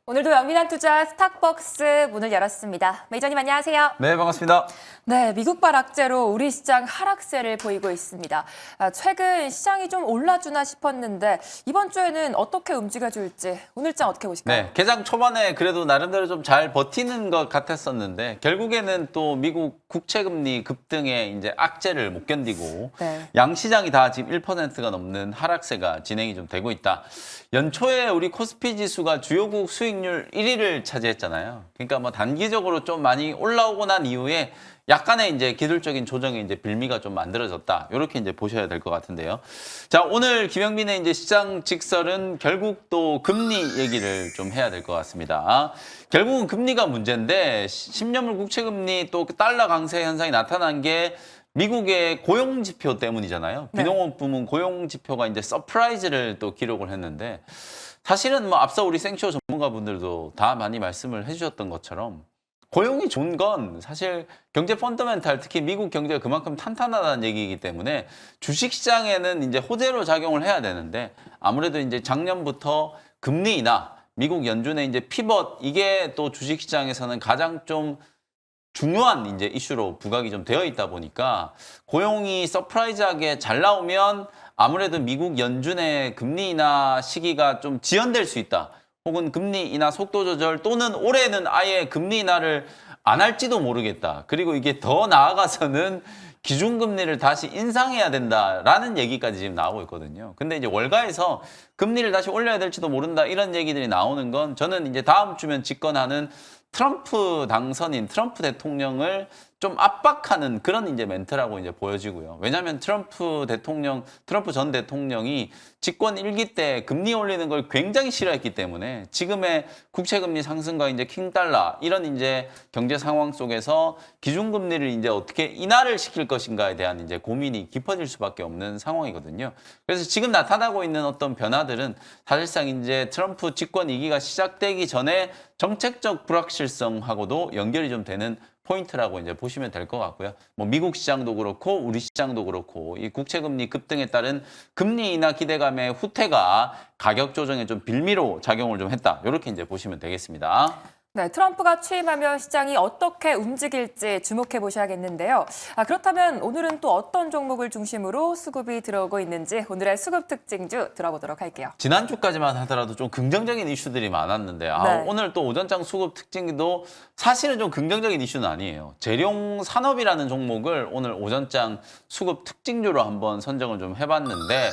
오늘도 영민한 투자 스탁벅스 문을 열었습니다. 매니저님 안녕하세요. 네, 반갑습니다. 네, 미국발 악재로 우리 시장 하락세를 보이고 있습니다. 최근 시장이 좀 올라주나 싶었는데 이번 주에는 어떻게 움직여줄지 오늘장 어떻게 보실까요? 네, 개장 초반에 그래도 나름대로 좀 잘 버티는 것 같았었는데 결국에는 또 미국 국채금리 급등의 이제 악재를 못 견디고 네. 양 시장이 다 지금 1%가 넘는 하락세가 진행이 좀 되고 있다. 연초에 우리 코스피 지수가 주요국 수익률 1위를 차지했잖아요. 그러니까 뭐 단기적으로 좀 많이 올라오고 난 이후에 약간의 이제 기술적인 조정에 이제 빌미가 좀 만들어졌다. 이렇게 이제 보셔야 될 것 같은데요. 자, 오늘 김영민의 이제 시장 직설은 결국 또 금리 얘기를 좀 해야 될 것 같습니다. 결국은 금리가 문제인데 10년물 국채금리 또 달러 강세 현상이 나타난 게 미국의 고용 지표 때문이잖아요. 네. 비농업 부문 고용 지표가 이제 서프라이즈를 또 기록을 했는데 사실은 뭐 앞서 우리 생쇼 전문가분들도 다 많이 말씀을 해주셨던 것처럼 고용이 좋은 건 사실 경제 펀더멘탈, 특히 미국 경제가 그만큼 탄탄하다는 얘기이기 때문에 주식시장에는 이제 호재로 작용을 해야 되는데 아무래도 이제 작년부터 금리 인하, 미국 연준의 이제 피벗, 이게 또 주식시장에서는 가장 좀 중요한 이제 이슈로 부각이 좀 되어 있다 보니까 고용이 서프라이즈하게 잘 나오면 아무래도 미국 연준의 금리 인하 시기가 좀 지연될 수 있다. 혹은 금리 인하 속도 조절 또는 올해는 아예 금리 인하를 안 할지도 모르겠다. 그리고 이게 더 나아가서는 기준금리를 다시 인상해야 된다라는 얘기까지 지금 나오고 있거든요. 근데 이제 월가에서 금리를 다시 올려야 될지도 모른다 이런 얘기들이 나오는 건 저는 이제 다음 주면 집권하는 트럼프 당선인, 트럼프 대통령을 좀 압박하는 그런 이제 멘트라고 이제 보여지고요. 왜냐하면 트럼프 전 대통령이 집권 1기 때 금리 올리는 걸 굉장히 싫어했기 때문에 지금의 국채금리 상승과 이제 킹달러 이런 이제 경제 상황 속에서 기준금리를 이제 어떻게 인하를 시킬 것인가에 대한 이제 고민이 깊어질 수밖에 없는 상황이거든요. 그래서 지금 나타나고 있는 어떤 변화들은 사실상 이제 트럼프 집권 2기가 시작되기 전에 정책적 불확실성하고도 연결이 좀 되는 포인트라고 이제 보시면 될 것 같고요. 뭐 미국 시장도 그렇고 우리 시장도 그렇고 이 국채금리 급등에 따른 금리 인하 기대감의 후퇴가 가격 조정에 좀 빌미로 작용을 좀 했다. 이렇게 이제 보시면 되겠습니다. 네, 트럼프가 취임하면 시장이 어떻게 움직일지 주목해 보셔야겠는데요. 그렇다면 오늘은 또 어떤 종목을 중심으로 수급이 들어오고 있는지 오늘의 수급 특징주 들어보도록 할게요. 지난주까지만 하더라도 좀 긍정적인 이슈들이 많았는데 네. 오늘 또 오전장 수급 특징도 사실은 좀 긍정적인 이슈는 아니에요. 재룡 산업이라는 종목을 오늘 오전장 수급 특징주로 한번 선정을 좀 해봤는데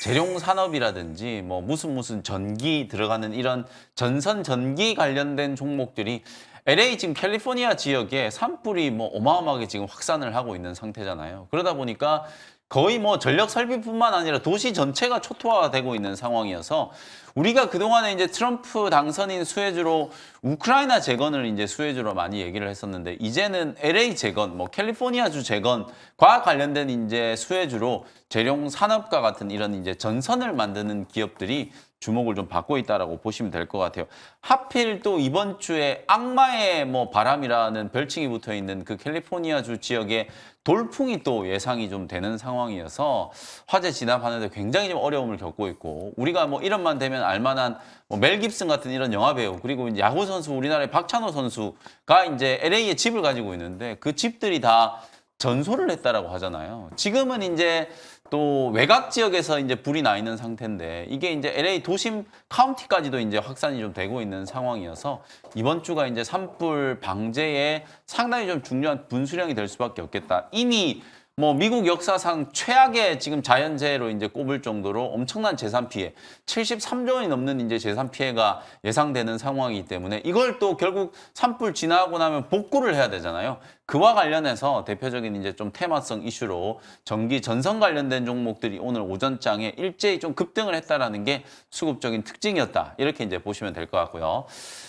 재룡 산업이라든지 뭐 무슨 전기 들어가는 이런 전선 전기 관련된 종목들이 LA 지금 캘리포니아 지역에 산불이 뭐 어마어마하게 지금 확산을 하고 있는 상태잖아요. 그러다 보니까 거의 뭐 전력 설비뿐만 아니라 도시 전체가 초토화가 되고 있는 상황이어서 우리가 그동안에 이제 트럼프 당선인 수혜주로 우크라이나 재건을 이제 수혜주로 많이 얘기를 했었는데 이제는 LA 재건, 뭐 캘리포니아주 재건과 관련된 이제 수혜주로 재룡 산업과 같은 이런 이제 전선을 만드는 기업들이 주목을 좀 받고 있다라고 보시면 될 것 같아요. 하필 또 이번 주에 악마의 뭐 바람이라는 별칭이 붙어 있는 그 캘리포니아주 지역에 돌풍이 또 예상이 좀 되는 상황이어서 화재 진압하는데 굉장히 좀 어려움을 겪고 있고 우리가 뭐 이름만 되면 알만한 뭐 멜 깁슨 같은 이런 영화 배우 그리고 이제 야구 선수 우리나라의 박찬호 선수가 이제 LA에 집을 가지고 있는데 그 집들이 다 전소를 했다라고 하잖아요. 지금은 이제 또 외곽 지역에서 이제 불이 나 있는 상태인데 이게 이제 LA 도심 카운티까지도 이제 확산이 좀 되고 있는 상황이어서 이번 주가 이제 산불 방제에 상당히 좀 중요한 분수령이 될 수밖에 없겠다. 이미 뭐 미국 역사상 최악의 지금 자연재해로 이제 꼽을 정도로 엄청난 재산 피해, 73조 원이 넘는 이제 재산 피해가 예상되는 상황이기 때문에 이걸 또 결국 산불 지나고 나면 복구를 해야 되잖아요. 그와 관련해서 대표적인 이제 좀 테마성 이슈로 전기 전선 관련된 종목들이 오늘 오전장에 일제히 좀 급등을 했다라는 게 수급적인 특징이었다. 이렇게 이제 보시면 될 것 같고요.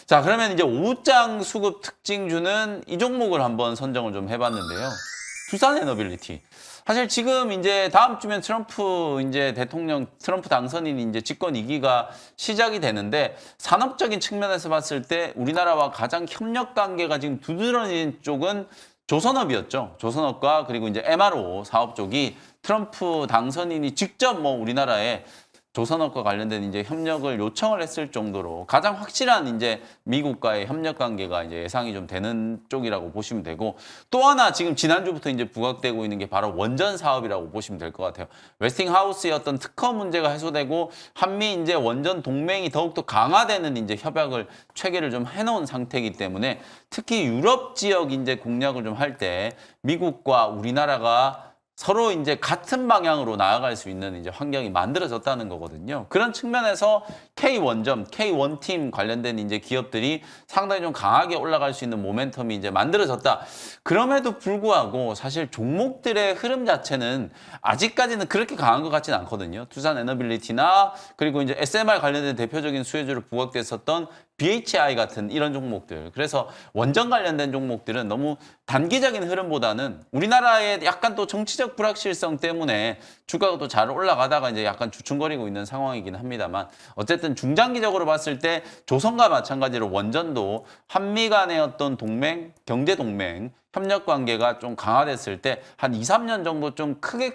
자, 그러면 이제 오후장 수급 특징주는 이 종목을 한번 선정을 좀 해봤는데요. 두산에너빌리티. 사실 지금 이제 다음 주면 트럼프 당선인이 이제 집권 2기가 시작이 되는데 산업적인 측면에서 봤을 때 우리나라와 가장 협력 관계가 지금 두드러진 쪽은 조선업이었죠. 조선업과 그리고 이제 MRO 사업 쪽이 트럼프 당선인이 직접 뭐 우리나라에 조선업과 관련된 이제 협력을 요청을 했을 정도로 가장 확실한 이제 미국과의 협력 관계가 이제 예상이 좀 되는 쪽이라고 보시면 되고, 또 하나 지금 지난주부터 이제 부각되고 있는 게 바로 원전 사업이라고 보시면 될 것 같아요. 웨스팅하우스의 어떤 특허 문제가 해소되고 한미 이제 원전 동맹이 더욱더 강화되는 이제 협약을 체결을 좀 해놓은 상태이기 때문에 특히 유럽 지역 이제 공략을 좀 할 때 미국과 우리나라가 서로 이제 같은 방향으로 나아갈 수 있는 이제 환경이 만들어졌다는 거거든요. 그런 측면에서 K1점, K1팀 관련된 이제 기업들이 상당히 좀 강하게 올라갈 수 있는 모멘텀이 이제 만들어졌다. 그럼에도 불구하고 사실 종목들의 흐름 자체는 아직까지는 그렇게 강한 것 같지는 않거든요. 두산 에너빌리티나 그리고 이제 SMR 관련된 대표적인 수혜주로 부각됐었던 BHI 같은 이런 종목들. 그래서 원전 관련된 종목들은 너무 단기적인 흐름보다는 우리나라의 약간 또 정치적 불확실성 때문에 주가가 또 잘 올라가다가 이제 약간 주춤거리고 있는 상황이긴 합니다만, 어쨌든 중장기적으로 봤을 때 조선과 마찬가지로 원전도 한미 간의 어떤 동맹, 경제 동맹, 협력 관계가 좀 강화됐을 때 한 2, 3년 정도 좀 크게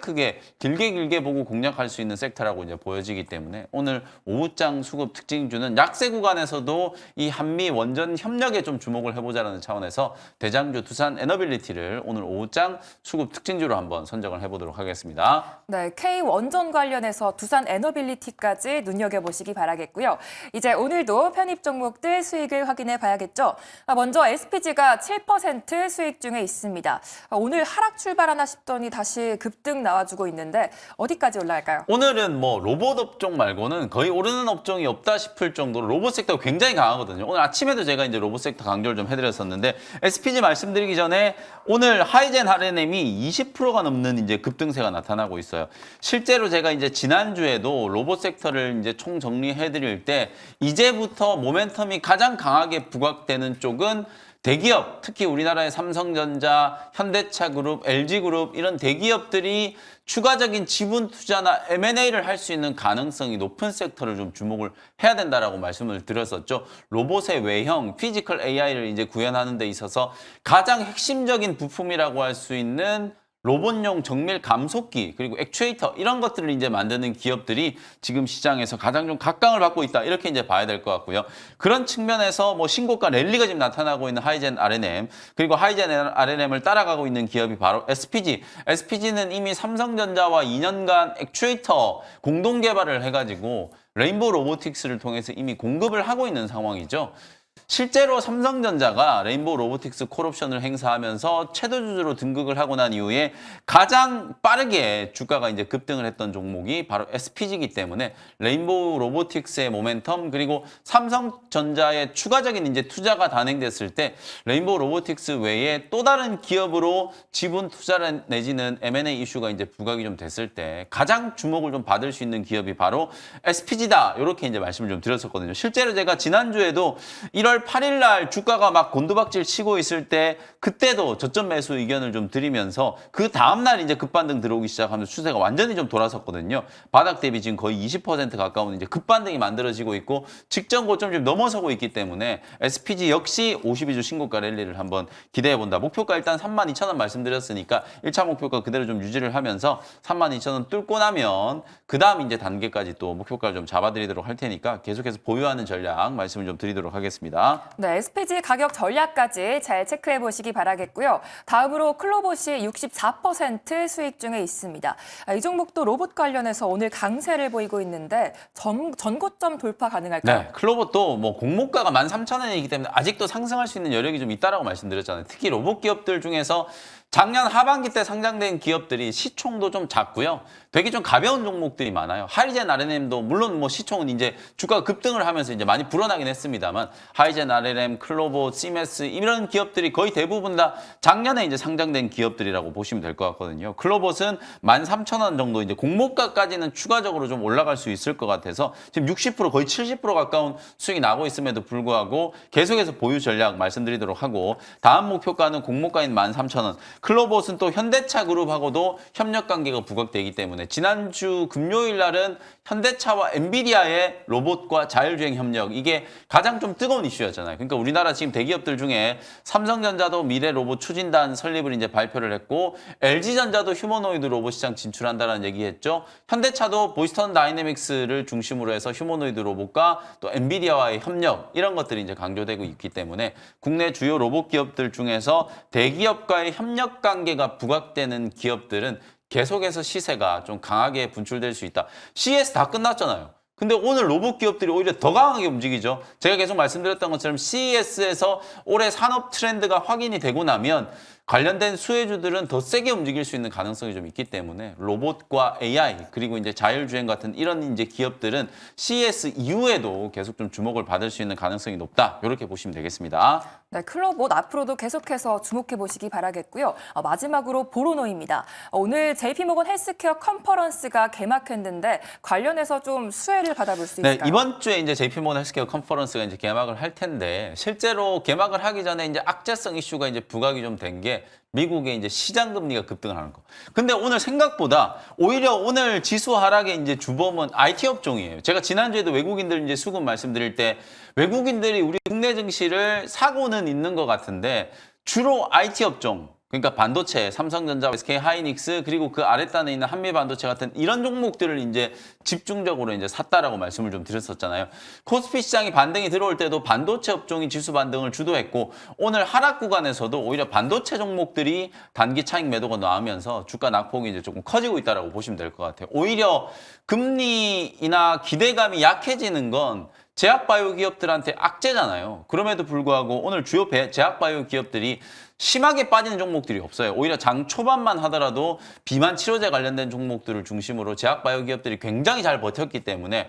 길게 보고 공략할 수 있는 섹터라고 이제 보여지기 때문에 오늘 오후장 수급 특징주는 약세 구간에서도 이 한미 원전 협력에 좀 주목을 해보자는 차원에서 대장주 두산 에너빌리티를 오늘 오후장 수급 특징주로 한번 선정을 해보도록 하겠습니다. 네, K-원전 관련해서 두산 에너빌리티까지 눈여겨보시기 바라겠고요. 이제 오늘도 편입 종목들 수익을 확인해 봐야겠죠. 먼저 SPG가 7% 수익 중에 있습니다. 오늘 하락 출발하나 싶더니 다시 급등 나와주고 있는데 어디까지 올라갈까요? 오늘은 뭐 로봇 업종 말고는 거의 오르는 업종이 없다 싶을 정도로 로봇 섹터가 굉장히 강하거든요. 오늘 아침에도 제가 이제 로봇 섹터 강조를 좀 해드렸었는데, SPG 말씀드리기 전에 오늘 하이젠 RNM이 20%가 넘는 이제 급등세가 나타나고 있어요. 실제로 제가 이제 지난주에도 로봇 섹터를 이제 총 정리해드릴 때 이제부터 모멘텀이 가장 강하게 부각되는 쪽은 대기업, 특히 우리나라의 삼성전자, 현대차그룹, LG그룹 이런 대기업들이 추가적인 지분 투자나 M&A를 할 수 있는 가능성이 높은 섹터를 좀 주목을 해야 된다라고 말씀을 드렸었죠. 로봇의 외형, 피지컬 AI를 이제 구현하는 데 있어서 가장 핵심적인 부품이라고 할 수 있는 로봇용 정밀 감속기 그리고 액추에이터 이런 것들을 이제 만드는 기업들이 지금 시장에서 가장 좀 각광을 받고 있다, 이렇게 이제 봐야 될 것 같고요. 그런 측면에서 뭐 신고가 랠리가 지금 나타나고 있는 하이젠 RNM, 그리고 하이젠 RNM을 따라가고 있는 기업이 바로 SPG. SPG는 이미 삼성전자와 2년간 액추에이터 공동 개발을 해가지고 레인보우 로보틱스를 통해서 이미 공급을 하고 있는 상황이죠. 실제로 삼성전자가 레인보우 로보틱스 콜옵션을 행사하면서 최대주주로 등극을 하고 난 이후에 가장 빠르게 주가가 이제 급등을 했던 종목이 바로 SPG이기 때문에 레인보우 로보틱스의 모멘텀, 그리고 삼성전자의 추가적인 이제 투자가 단행됐을 때 레인보우 로보틱스 외에 또 다른 기업으로 지분 투자를 내지는 M&A 이슈가 이제 부각이 좀 됐을 때 가장 주목을 좀 받을 수 있는 기업이 바로 SPG다, 이렇게 이제 말씀을 좀 드렸었거든요. 실제로 제가 지난주에도 1월 8일 날 주가가 막 곤두박질 치고 있을 때 그때도 저점 매수 의견을 좀 드리면서 그 다음날 이제 급반등 들어오기 시작하면서 추세가 완전히 좀 돌아섰거든요. 바닥 대비 지금 거의 20% 가까운 이제 급반등이 만들어지고 있고 직전 고점 좀 넘어서고 있기 때문에 SPG 역시 52주 신고가 랠리를 한번 기대해 본다. 목표가 일단 32,000원 말씀드렸으니까 1차 목표가 그대로 좀 유지를 하면서 32,000원 뚫고 나면 그 다음 이제 단계까지 또 목표가를 좀 잡아드리도록 할 테니까 계속해서 보유하는 전략 말씀을 좀 드리도록 하겠습니다. 네, SPG 가격 전략까지 잘 체크해 보시기 바라겠고요. 다음으로 클로봇이 64% 수익 중에 있습니다. 이 종목도 로봇 관련해서 오늘 강세를 보이고 있는데 전고점 돌파 가능할까요? 네, 클로봇도 뭐 공모가가 13,000원이기 때문에 아직도 상승할 수 있는 여력이 좀 있다라고 말씀드렸잖아요. 특히 로봇 기업들 중에서 작년 하반기 때 상장된 기업들이 시총도 좀 작고요. 되게 좀 가벼운 종목들이 많아요. 하이젠 RNM도 물론 뭐 시총은 이제 주가가 급등을 하면서 이제 많이 불어나긴 했습니다만, 하이젠 RNM, 클로봇, 시메스 이런 기업들이 거의 대부분 다 작년에 이제 상장된 기업들이라고 보시면 될 것 같거든요. 클로봇은 13,000원 정도 이제 공모가까지는 추가적으로 좀 올라갈 수 있을 것 같아서 지금 60% 거의 70% 가까운 수익이 나고 있음에도 불구하고 계속해서 보유 전략 말씀드리도록 하고, 다음 목표가는 공모가인 13,000원. 클로봇은 또 현대차 그룹하고도 협력 관계가 부각되기 때문에 지난주 금요일 날은 현대차와 엔비디아의 로봇과 자율주행 협력, 이게 가장 좀 뜨거운 이슈였잖아요. 그러니까 우리나라 지금 대기업들 중에 삼성전자도 미래 로봇 추진단 설립을 이제 발표를 했고, LG전자도 휴머노이드 로봇 시장 진출한다는 얘기했죠. 현대차도 보스턴 다이내믹스를 중심으로 해서 휴머노이드 로봇과 또 엔비디아와의 협력, 이런 것들이 이제 강조되고 있기 때문에 국내 주요 로봇 기업들 중에서 대기업과의 협력 관계가 부각되는 기업들은 계속해서 시세가 좀 강하게 분출될 수 있다. CES 다 끝났잖아요. 근데 오늘 로봇 기업들이 오히려 더 강하게 움직이죠. 제가 계속 말씀드렸던 것처럼 CES에서 올해 산업 트렌드가 확인이 되고 나면 관련된 수혜주들은 더 세게 움직일 수 있는 가능성이 좀 있기 때문에 로봇과 AI 그리고 이제 자율주행 같은 이런 이제 기업들은 CES 이후에도 계속 좀 주목을 받을 수 있는 가능성이 높다. 이렇게 보시면 되겠습니다. 네, 클로봇 앞으로도 계속해서 주목해 보시기 바라겠고요. 마지막으로 보로노입니다. 오늘 JP모건 헬스케어 컨퍼런스가 개막했는데 관련해서 좀 수혜를 받아볼 수 있을까요? 네, 이번 주에 이제 JP모건 헬스케어 컨퍼런스가 이제 개막을 할 텐데, 실제로 개막을 하기 전에 이제 악재성 이슈가 이제 부각이 좀 된 게 미국의 이제 시장 금리가 급등을 하는 거. 근데 오늘 생각보다 오히려 오늘 지수 하락의 이제 주범은 IT 업종이에요. 제가 지난주에도 외국인들 이제 수급 말씀드릴 때 외국인들이 우리 국내 증시를 사고는 있는 것 같은데 주로 IT 업종, 그러니까 반도체, 삼성전자, SK 하이닉스, 그리고 그 아랫단에 있는 한미 반도체 같은 이런 종목들을 이제 집중적으로 이제 샀다라고 말씀을 좀 드렸었잖아요. 코스피 시장이 반등이 들어올 때도 반도체 업종이 지수 반등을 주도했고, 오늘 하락 구간에서도 오히려 반도체 종목들이 단기 차익 매도가 나오면서 주가 낙폭이 이제 조금 커지고 있다라고 보시면 될 것 같아요. 오히려 금리나 기대감이 약해지는 건 제약바이오 기업들한테 악재잖아요. 그럼에도 불구하고 오늘 주요 제약바이오 기업들이 심하게 빠지는 종목들이 없어요. 오히려 장 초반만 하더라도 비만 치료제 관련된 종목들을 중심으로 제약바이오 기업들이 굉장히 잘 버텼기 때문에,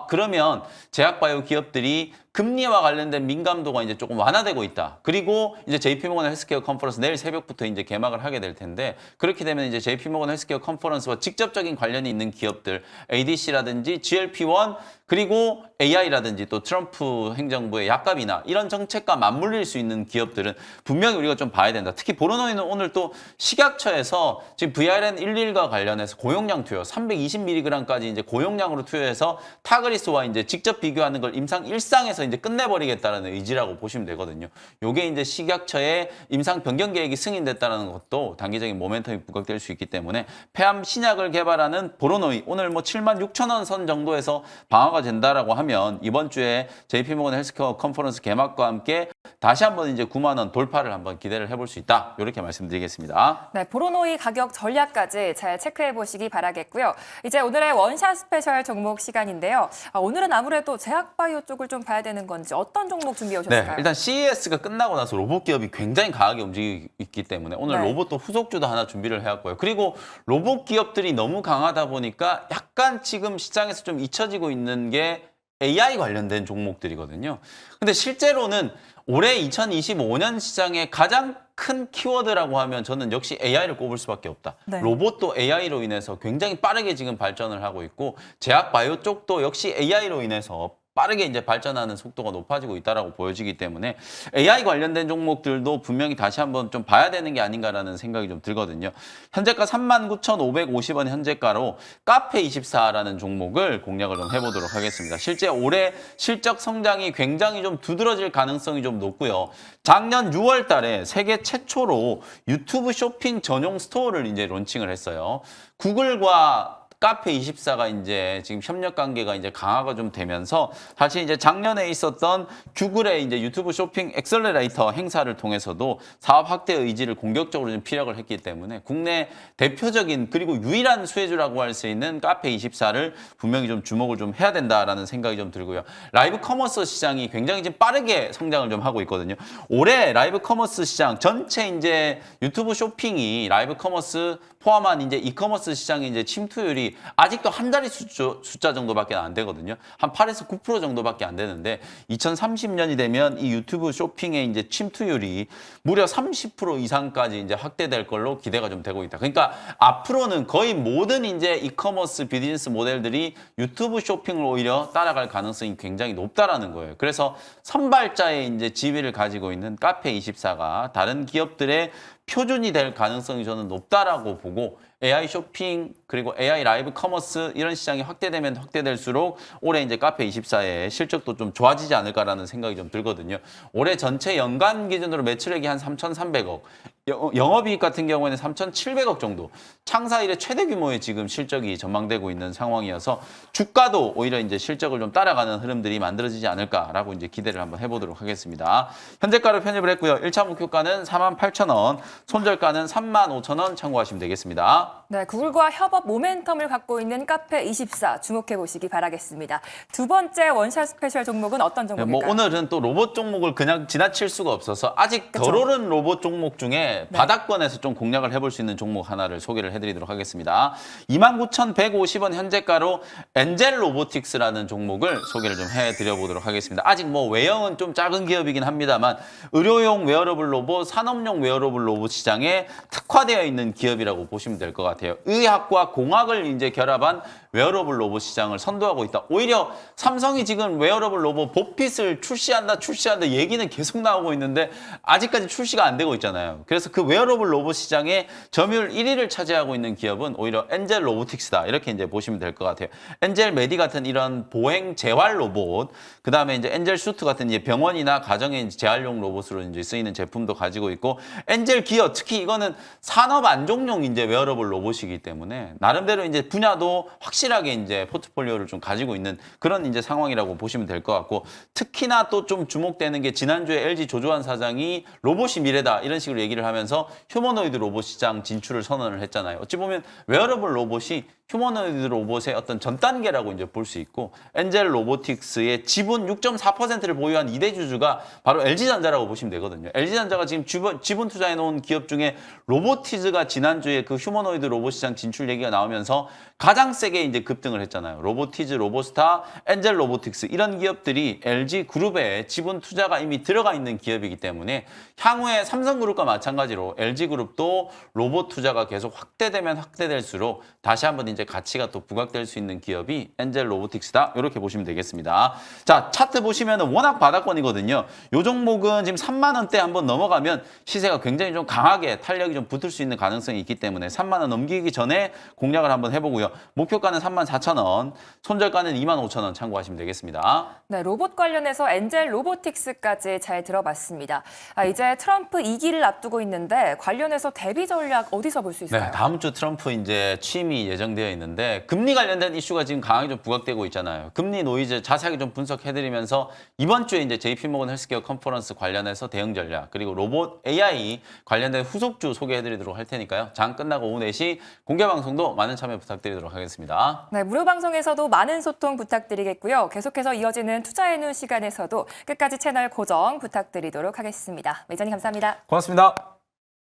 그러면 제약바이오 기업들이 금리와 관련된 민감도가 이제 조금 완화되고 있다. 그리고 이제 JP모건 헬스케어 컨퍼런스 내일 새벽부터 이제 개막을 하게 될 텐데, 그렇게 되면 이제 JP모건 헬스케어 컨퍼런스와 직접적인 관련이 있는 기업들, ADC라든지 GLP-1 그리고 AI라든지 또 트럼프 행정부의 약값이나 이런 정책과 맞물릴 수 있는 기업들은 분명히 우리가 좀 봐야 된다. 특히 보로노이는 오늘 또 식약처에서 지금 VRN11과 관련해서 고용량 투여 320mg까지 이제 고용량으로 투여해서 타그리스와 이제 직접 비교하는 걸 임상 1상에서 이제 끝내버리겠다는 의지라고 보시면 되거든요. 요게 이제 식약처의 임상 변경 계획이 승인됐다는 것도 단기적인 모멘텀이 부각될 수 있기 때문에 폐암 신약을 개발하는 보로노이, 오늘 뭐 76,000원 선 정도에서 방어가 된다라고 하면 이번 주에 JP모건 헬스케어 컨퍼런스 개막과 함께 다시 한번 이제 9만 원 돌파를 한번 기대를 해볼 수 있다. 이렇게 말씀드리겠습니다. 네, 보로노이 가격 전략까지 잘 체크해 보시기 바라겠고요. 이제 오늘의 원샷 스페셜 종목 시간인데요. 오늘은 아무래도 제약바이오 쪽을 좀 봐야 되는 건지 어떤 종목 준비해 오셨을까요? 네, 일단 CES가 끝나고 나서 로봇 기업이 굉장히 강하게 움직이고 있기 때문에 오늘 네. 로봇도 후속주도 하나 준비를 해왔고요. 그리고 로봇 기업들이 너무 강하다 보니까 약간 지금 시장에서 좀 잊혀지고 있는 게 AI 관련된 종목들이거든요. 근데 실제로는 올해 2025년 시장의 가장 큰 키워드라고 하면 저는 역시 AI를 꼽을 수밖에 없다. 네. 로봇도 AI로 인해서 굉장히 빠르게 지금 발전을 하고 있고, 제약바이오 쪽도 역시 AI로 인해서 빠르게 이제 발전하는 속도가 높아지고 있다라고 보여지기 때문에 AI 관련된 종목들도 분명히 다시 한번 좀 봐야 되는 게 아닌가라는 생각이 좀 들거든요. 현재가 39,550원 현재가로 카페24라는 종목을 공략을 좀 해보도록 하겠습니다. 실제 올해 실적 성장이 굉장히 좀 두드러질 가능성이 좀 높고요. 작년 6월 달에 세계 최초로 유튜브 쇼핑 전용 스토어를 이제 론칭을 했어요. 구글과 카페24가 이제 지금 협력 관계가 이제 강화가 좀 되면서 사실 이제 작년에 있었던 구글의 이제 유튜브 쇼핑 엑셀러레이터 행사를 통해서도 사업 확대 의지를 공격적으로 좀 피력을 했기 때문에 국내 대표적인 그리고 유일한 수혜주라고 할 수 있는 카페24를 분명히 좀 주목을 좀 해야 된다라는 생각이 좀 들고요. 라이브 커머스 시장이 굉장히 지금 빠르게 성장을 좀 하고 있거든요. 올해 라이브 커머스 시장 전체 이제 유튜브 쇼핑이 라이브 커머스 포함한 이제 이커머스 시장의 이제 침투율이 기업들이 아직도 한 자리 숫자 정도밖에 안 되거든요. 한 8에서 9% 정도밖에 안 되는데 2030년이 되면 이 유튜브 쇼핑의 이제 침투율이 무려 30% 이상까지 이제 확대될 걸로 기대가 좀 되고 있다. 그러니까 앞으로는 거의 모든 이제 이커머스 비즈니스 모델들이 유튜브 쇼핑을 오히려 따라갈 가능성이 굉장히 높다라는 거예요. 그래서 선발자의 이제 지위를 가지고 있는 카페24가 다른 기업들의 표준이 될 가능성이 저는 높다라고 보고 AI 쇼핑 그리고 AI 라이브 커머스 이런 시장이 확대되면 확대될수록 올해 이제 카페24의 실적도 좀 좋아지지 않을까라는 생각이 좀 들거든요. 올해 전체 연간 기준으로 매출액이 한 3,300억, 영업이익 같은 경우에는 3,700억 정도, 창사 이래 최대 규모의 지금 실적이 전망되고 있는 상황이어서 주가도 오히려 이제 실적을 좀 따라가는 흐름들이 만들어지지 않을까라고 이제 기대를 한번 해보도록 하겠습니다. 현재가로 편입을 했고요. 1차 목표가는 48,000원, 손절가는 35,000원 참고하시면 되겠습니다. 네, 구글과 협업 모멘텀을 갖고 있는 카페24 주목해 보시기 바라겠습니다. 두 번째 원샷 스페셜 종목은 어떤 종목일까요? 오늘은 또 로봇 종목을 그냥 지나칠 수가 없어서 아직 그쵸? 덜 오른 로봇 종목 중에 바닥권에서 좀 공략을 해볼 수 있는 종목 하나를 소개를 해드리도록 하겠습니다. 29,150원 현재가로 엔젤 로보틱스라는 종목을 소개를 좀 해드려보도록 하겠습니다. 아직 뭐 외형은 좀 작은 기업이긴 합니다만 의료용 웨어러블 로봇, 산업용 웨어러블 로봇 시장에 특화되어 있는 기업이라고 보시면 될 것 같아요. 의학과 공학을 이제 결합한 웨어러블 로봇 시장을 선도하고 있다. 오히려 삼성이 지금 웨어러블 로봇 보핏을 출시한다 얘기는 계속 나오고 있는데 아직까지 출시가 안 되고 있잖아요. 그래서 그 웨어러블 로봇 시장에 점유율 1위를 차지하고 있는 기업은 오히려 엔젤 로보틱스다. 이렇게 이제 보시면 될 것 같아요. 엔젤 메디 같은 이런 보행 재활 로봇, 그 다음에 이제 엔젤 슈트 같은 이제 병원이나 가정의 재활용 로봇으로 이제 쓰이는 제품도 가지고 있고, 엔젤 기어 특히 이거는 산업 안정용 이제 웨어러블 로봇이기 때문에 나름대로 이제 분야도 확실하게 이제 포트폴리오를 좀 가지고 있는 그런 이제 상황이라고 보시면 될 것 같고, 특히나 또 좀 주목되는 게 지난주에 LG 조조환 사장이 로봇이 미래다 이런 식으로 얘기를 하면서 휴머노이드 로봇 시장 진출을 선언을 했잖아요. 어찌 보면 웨어러블 로봇이 휴머노이드 로봇의 어떤 전 단계라고 이제 볼 수 있고, 엔젤 로보틱스의 지분 6.4%를 보유한 2대 주주가 바로 LG전자라고 보시면 되거든요. LG전자가 지금 지분 투자해 놓은 기업 중에 로보티즈가 지난주에 그 휴머노이드 로봇 시장 진출 얘기가 나오면서 가장 세게 이제 급등을 했잖아요. 로보티즈, 로보스타, 엔젤 로보틱스 이런 기업들이 LG 그룹에 지분 투자가 이미 들어가 있는 기업이기 때문에 향후에 삼성그룹과 마찬가지로 LG 그룹도 로봇 투자가 계속 확대되면 확대될수록 다시 한번 이제 가치가 또 부각될 수 있는 기업이 엔젤 로보틱스다. 이렇게 보시면 되겠습니다. 자, 차트 보시면은 워낙 바닥권이거든요. 요 종목은 지금 3만 원대 한번 넘어가면 시세가 굉장히 좀 강하게 탄력이 좀 붙을 수 있는 가능성이 있기 때문에 3만 원 넘기기 전에 공략을 한번 해보고요. 목표가는 34,000원, 손절가는 25,000원 참고하시면 되겠습니다. 네, 로봇 관련해서 엔젤 로보틱스까지 잘 들어봤습니다. 이제 트럼프 2기를 앞두고 있는데 관련해서 대비 전략 어디서 볼 수 있어요? 네, 다음 주 트럼프 이제 취임이 예정되어 있는데 금리 관련된 이슈가 지금 강하게 좀 부각되고 있잖아요. 금리 노이즈 자세하게 좀 분석해드리면서 이번 주에 이제 JP모건 헬스케어 컨퍼런스 관련해서 대응 전략, 그리고 로봇 AI 관련된 후속주 소개해드리도록 할 테니까요. 장 끝나고 오후 4시 공개 방송도 많은 참여 부탁드리도록 하겠습니다. 네, 무료 방송에서도 많은 소통 부탁드리겠고요. 계속해서 이어지는 투자의 눈 시간에서도 끝까지 채널 고정 부탁드리도록 하겠습니다. 매장님 감사합니다. 고맙습니다.